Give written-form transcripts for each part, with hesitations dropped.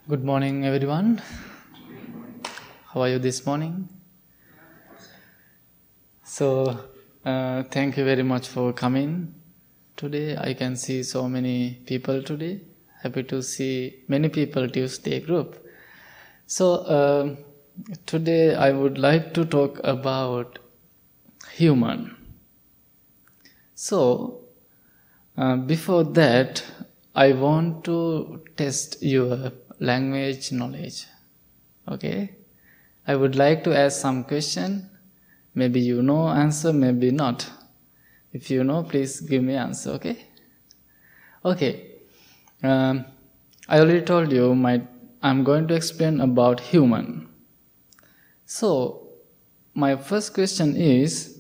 Good morning, everyone. How are you this morning? Thank you very much for coming today. I can see so many people today. Happy to see many people Tuesday group. Today I would like to talk about human. Before that, I want to test your language knowledge. Okay? I would like to ask some question. Maybe you know answer, maybe not. If you know, please give me answer, okay? Okay. I already told you I'm going to explain about human. So, my first question is,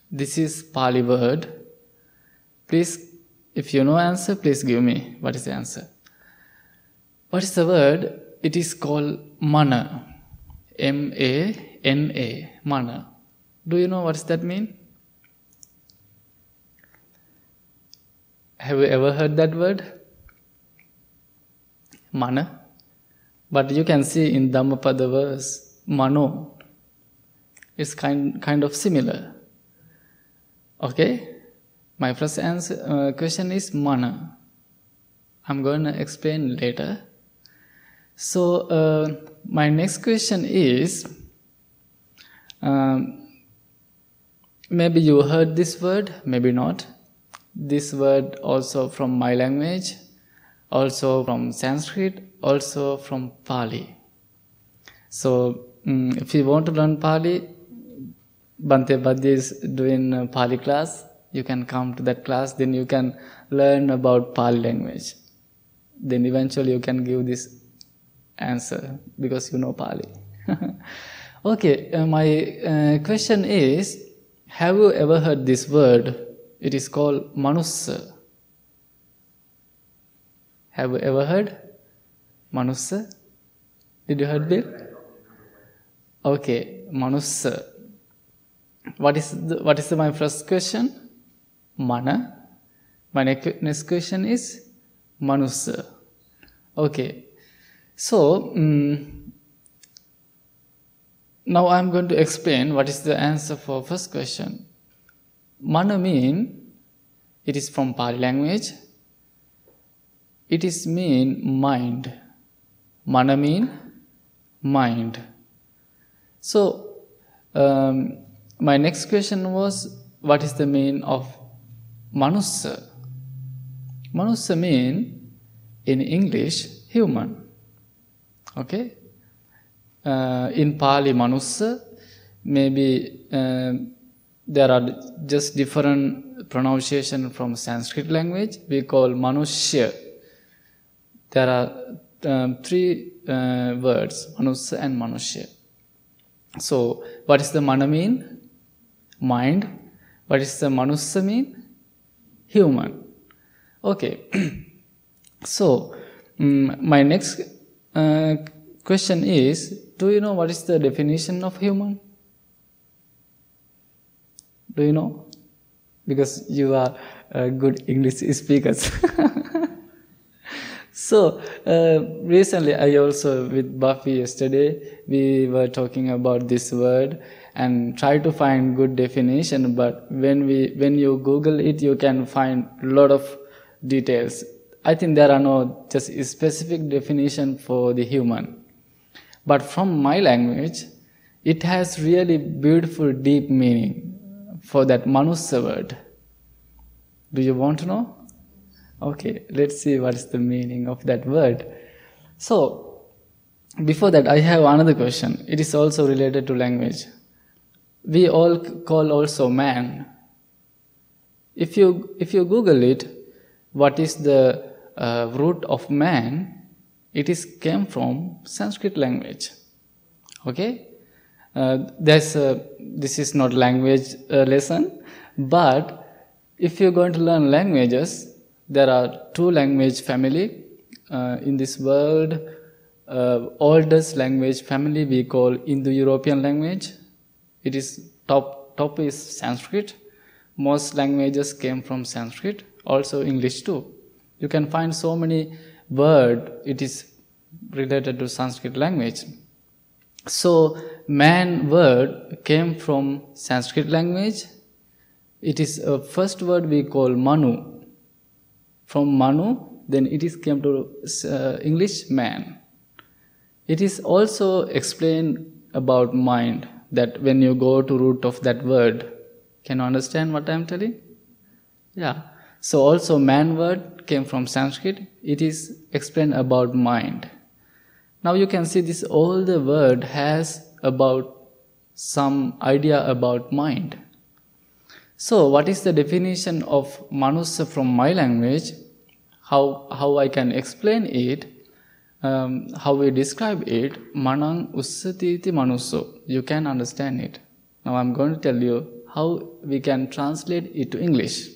this is Pali word. Please, if you know answer, please give me. What is the answer? What is the word? It is called mana. M-A-N-A. Mana. Do you know what does that mean? Have you ever heard that word? Mana. But you can see in Dhammapada verse, mano. It's kind of similar. Okay? My first question is mana. I'm going to explain later. So, my next question is, maybe you heard this word, maybe not. This word also from my language, also from Sanskrit, also from Pali. So, if you want to learn Pali, Bhante Assaji is doing Pali class. You can come to that class, then you can learn about Pali language. Then eventually you can give this answer because you know Pali. Okay, my question is, have you ever heard this word? It is called manussa. Have you ever heard? Manussa? Did you heard Bill? Okay, manussa. What is my first question? Mana. My next question is manussa. Okay. So, now I'm going to explain what is the answer for first question. Mana mean, it is from Pali language. It is mean mind. Mana mean mind. So, my next question was, what is the meaning of manussa? Manussa mean, in English, human. Okay? In Pali, manussa, maybe there are just different pronunciation from Sanskrit language. We call manushya. There are three words, manussa and manushya. So, what is the mana mean? Mind. What is the manussa mean? Human. Okay. So, my next question is, do you know what is the definition of human? Do you know? Because you are good English speakers. So, recently I also with Buffy yesterday, we were talking about this word and try to find good definition, but when you Google it, you can find a lot of details. I think there are no just specific definition for the human. But from my language, it has really beautiful, deep meaning for that manussa word. Do you want to know? Okay, let's see what is the meaning of that word. So, before that, I have another question. It is also related to language. We all call also man. If you Google it, what is the root of man? It came from Sanskrit language. Okay? This is not language lesson, but if you're going to learn languages, there are two language family in this world. Oldest language family we call Indo-European language. It is top is Sanskrit. Most languages came from Sanskrit. Also English too. You can find so many word. It is related to Sanskrit language. So, man word came from Sanskrit language. It is a first word we call Manu. From Manu, then it is came to English man. It is also explained about mind, that when you go to root of that word, can you understand what I am telling? Yeah. So also man word came from Sanskrit. It is explained about mind. Now you can see this all the word has about some idea about mind. So what is the definition of Manusya from my language? How I can explain it? How we describe it? Manang ussati iti manusso. You can understand it. Now I'm going to tell you how we can translate it to English.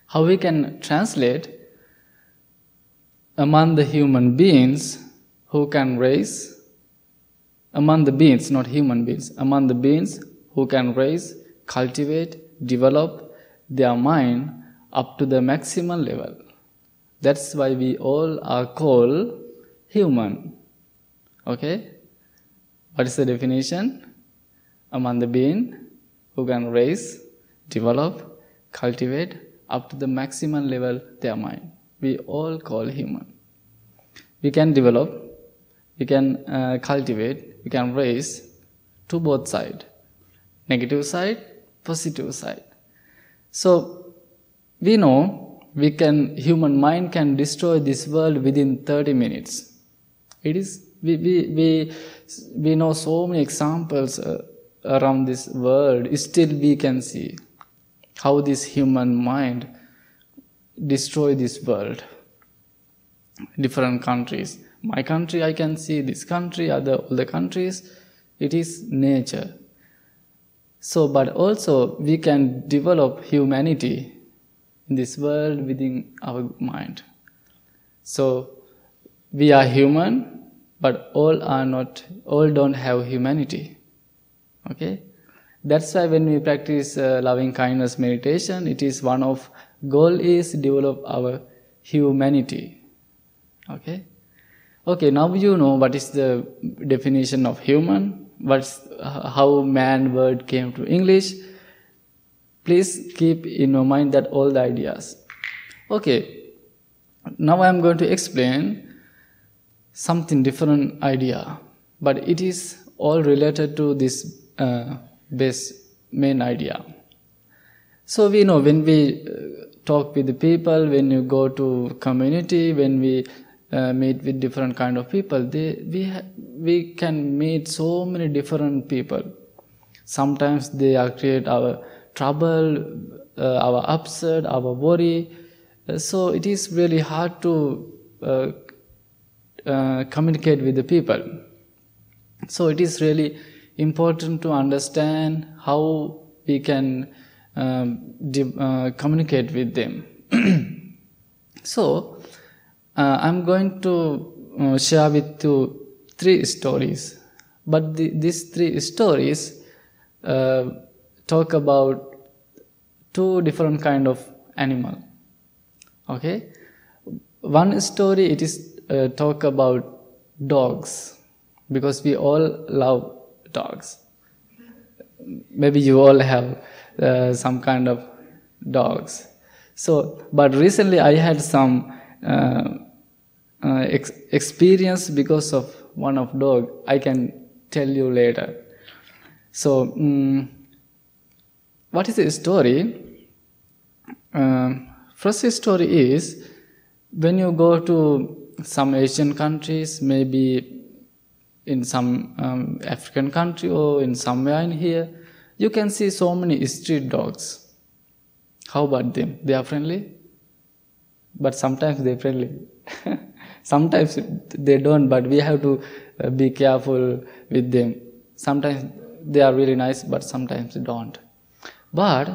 How we can translate among the human beings who can raise, among the beings, not human beings, among the beings who can raise, cultivate, develop their mind up to the maximum level. That's why we all are called human. Okay? What is the definition? Among the being who can raise, develop, cultivate up to the maximum level their mind. We all call human. We can develop, we can cultivate, we can raise to both sides. Negative side, positive side. So we know human mind can destroy this world within 30 minutes. It is we know so many examples around this world. Still we can see how this human mind destroy this world. Different countries. My country, I can see this country, all the countries. It is nature. So, but also we can develop humanity in this world within our mind. So we are human, but all don't have humanity. Okay? That's why when we practice loving kindness meditation, it is one of goal is develop our humanity. Okay? Okay, now you know what is the definition of human, how man word came to English. Please keep in your mind that all the ideas. Okay, now I am going to explain something different idea, but it is all related to this main idea. So we know when we talk with the people, when you go to community, when we meet with different kind of people, we can meet so many different people. Sometimes they are create our trouble, our upset, our worry. So it is really hard to communicate with the people. So it is really important to understand how we can communicate with them. So I'm going to share with you 3 stories. But these 3 stories talk about 2 different kind of animal. Okay? One story, it is talk about dogs, because we all love dogs. Maybe you all have some kind of dogs. So, but recently I had some experience because of one of dog. I can tell you later. So, what is the story? First story is, when you go to some Asian countries, maybe in some African country or in somewhere in here, you can see so many street dogs. How about them? They are friendly? But sometimes they're friendly. Sometimes they don't, but we have to be careful with them. Sometimes they are really nice, but sometimes they don't. But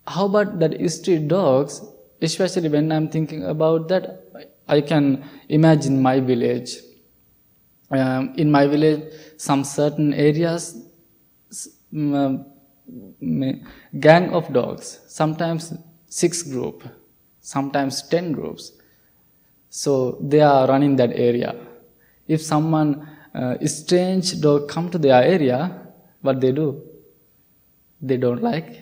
how about that street dogs? Especially when I'm thinking about that, I can imagine my village. In my village, some certain areas, gang of dogs, sometimes 6 groups, sometimes 10 groups. So they are running that area. If someone strange dog come to their area, what they do? They don't like.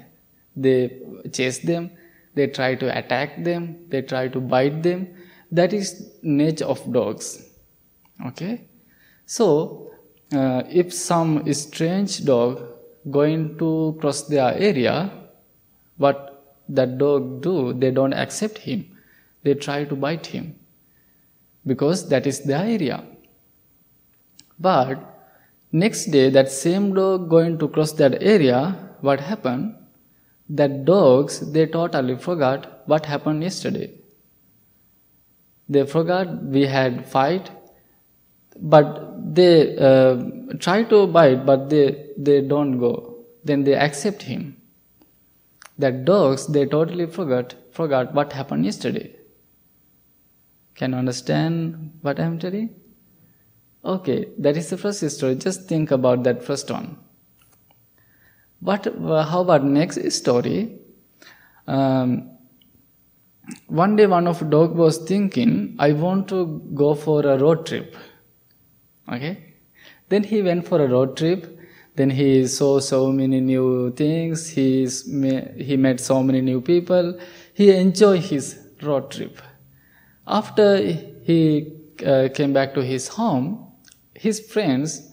They chase them. They try to attack them. They try to bite them. That is nature of dogs. Okay. So if some strange dog going to cross their area, what that dog do? They don't accept him. They try to bite him because that is their area. But next day, that same dog going to cross that area, what happened? That dogs, they totally forgot what happened yesterday. They forgot we had fight, but they try to bite, but they don't go. Then they accept him. That dogs, they totally forgot what happened yesterday. Can you understand what I am telling? Okay, that is the first story. Just think about that first one. How about next story? One day one of the dog was thinking, I want to go for a road trip. Okay? Then he went for a road trip. Then he saw so many new things. He met so many new people. He enjoyed his road trip. After he came back to his home, his friends,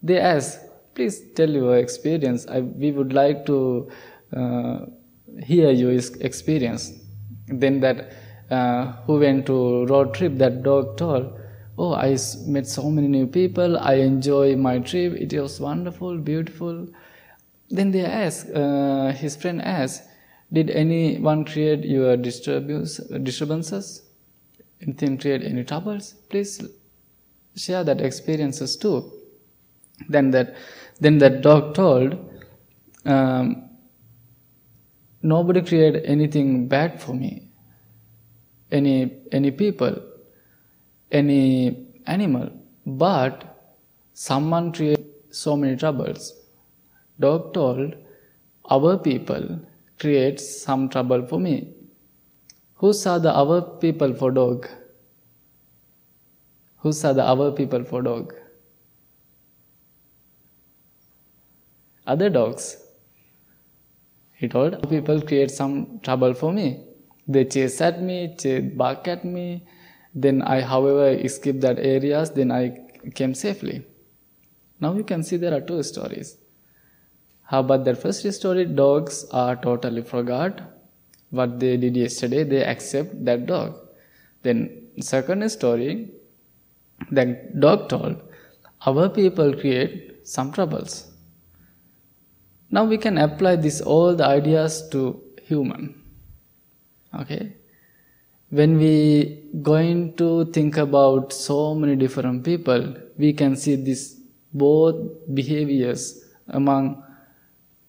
they asked, please tell your experience. We would like to hear your experience. Then that who went to road trip, that dog told, oh, I met so many new people. I enjoy my trip. It was wonderful, beautiful. Then they asked, his friend asked, did anyone create your disturbances? Anything create any troubles? Please share that experiences too. Then that dog told, nobody created anything bad for me. Any people, any animal, but someone created so many troubles. Dog told, our people create some trouble for me. Who saw the our people for dog? Who saw the our people for dog? Other dogs. He told, people create some trouble for me. They chase at me, bark at me. Then I, however, escaped that areas. Then I came safely. Now you can see there are two stories. How about that first story? Dogs are totally forgot what they did yesterday. They accept that dog. Then second story, that dog told, our people create some troubles. Now we can apply all the ideas to human. Okay? When we going to think about so many different people, we can see this both behaviors among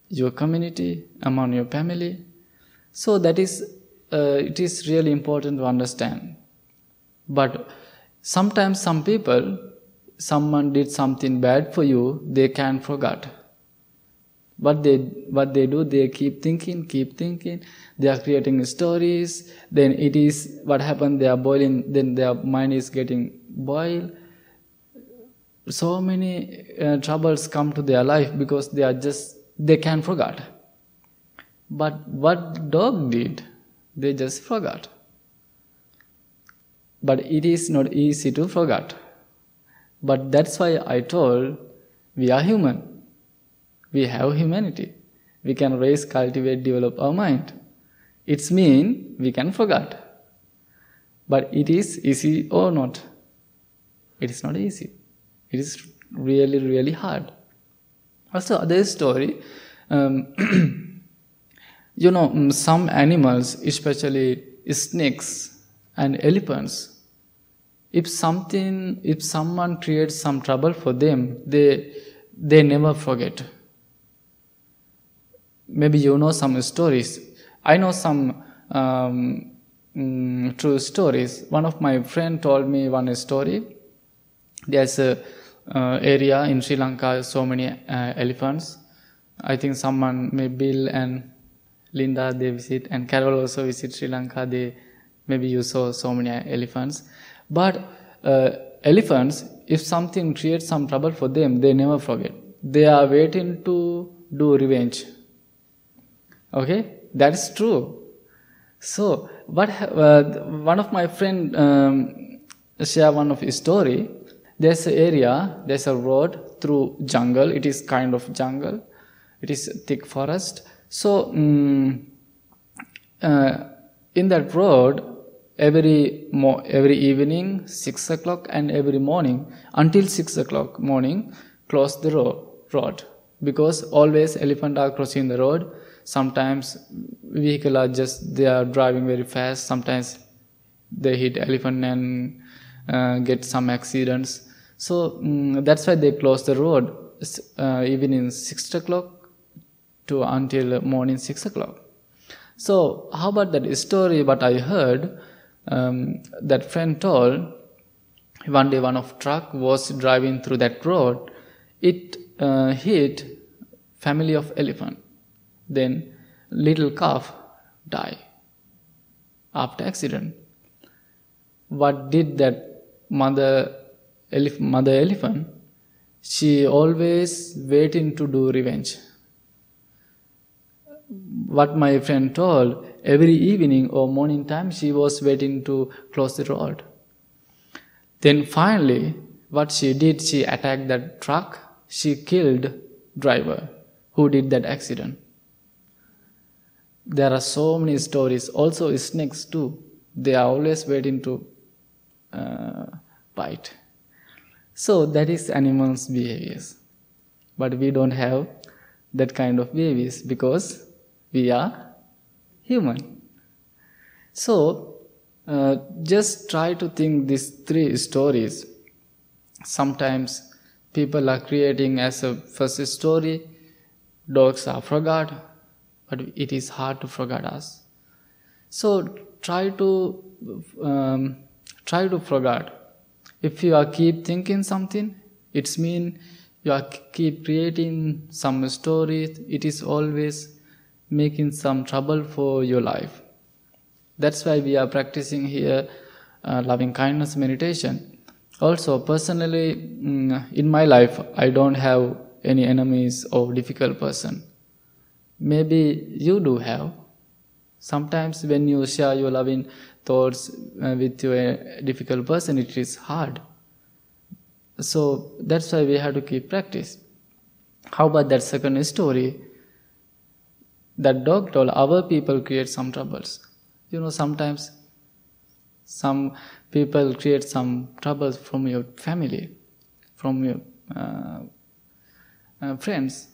your community, among your family. So that is, it is really important to understand. But sometimes some people, someone did something bad for you, they can't forget. What they do, they keep thinking, they are creating stories, then it is, what happened, they are boiling, then their mind is getting boiled. So many troubles come to their life because they can't forget. But what dog did, they just forgot. But it is not easy to forget. But that's why I told, we are human. We have humanity. We can raise, cultivate, develop our mind. It's mean we can forget. But it is easy or not? It is not easy. It is really, really hard. Also, other story, some animals, especially snakes and elephants, if someone creates some trouble for them, they never forget. Maybe you know some stories. I know some true stories. One of my friend told me one story. There's a area in Sri Lanka, so many elephants. I think someone, maybe Bill and Linda, they visit, and Carol also visit Sri Lanka. They Maybe you saw so many elephants. But elephants, if something creates some trouble for them, they never forget. They are waiting to do revenge. Okay, that is true. So, one of my friend share one of his story. There's an area, there's a road through jungle. It is kind of jungle. It is thick forest. So, in that road, every evening 6 o'clock and every morning until 6 o'clock morning, close the road because always elephant are crossing the road. Sometimes vehicle are they are driving very fast. Sometimes they hit elephant and get some accidents. So that's why they close the road evening 6 o'clock to until morning 6 o'clock. So how about that story? What I heard, that friend told, one day one of truck was driving through that road. It hit family of elephant. Then little calf die after accident. What did that mother elephant? She always waiting to do revenge. What my friend told, every evening or morning time she was waiting to cross the road. Then finally, what she did, she attacked that truck. She killed driver who did that accident. There are so many stories. Also snakes too. They are always waiting to bite. So that is animals' behaviors. But we don't have that kind of behaviors because we are human. So just try to think these three stories. Sometimes people are creating as a first story, dogs are forgot, but it is hard to forget us. So try to forget. If you are keep thinking something, it's mean you are keep creating some stories. It is always making some trouble for your life. That's why we are practicing here loving kindness meditation. Also, personally, in my life, I don't have any enemies or difficult person. Maybe you do have. Sometimes when you share your loving thoughts with your difficult person, it is hard. So that's why we have to keep practice. How about that second story? That dog told our people create some troubles. Sometimes some people create some troubles from your family, from your friends.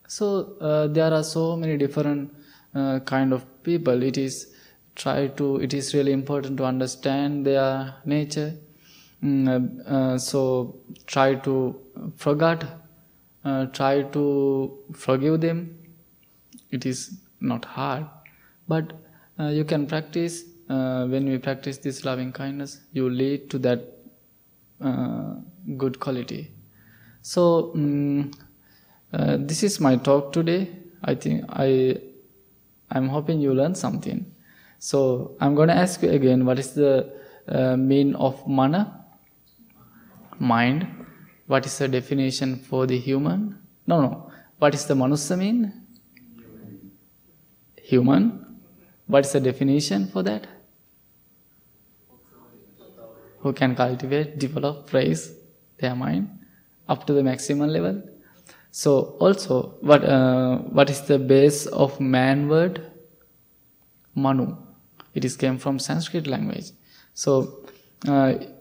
So there are so many different kind of people. It is really important to understand their nature. So try to forget, try to forgive them. It is not hard, but you can practice. When we practice this loving kindness, you lead to that good quality. So this is my talk today. I think I'm hoping you learn something. So I'm going to ask you again, what is the meaning of mana? Mind. What is the definition for the human? No. What is the manusya mean? Human. What is the definition for that? Who can cultivate, develop, raise their mind up to the maximum level. So also, what is the base of man word? Manu. It came from Sanskrit language. So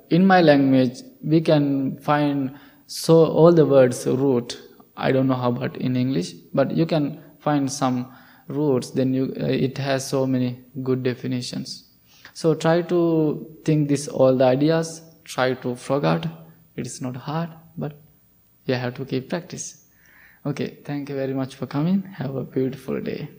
in my language, we can find all the words root. I don't know how about in English, but you can find some roots. Then it has so many good definitions. So try to think all the ideas. Try to forget. It is not hard, but you have to keep practice. Okay, thank you very much for coming. Have a beautiful day.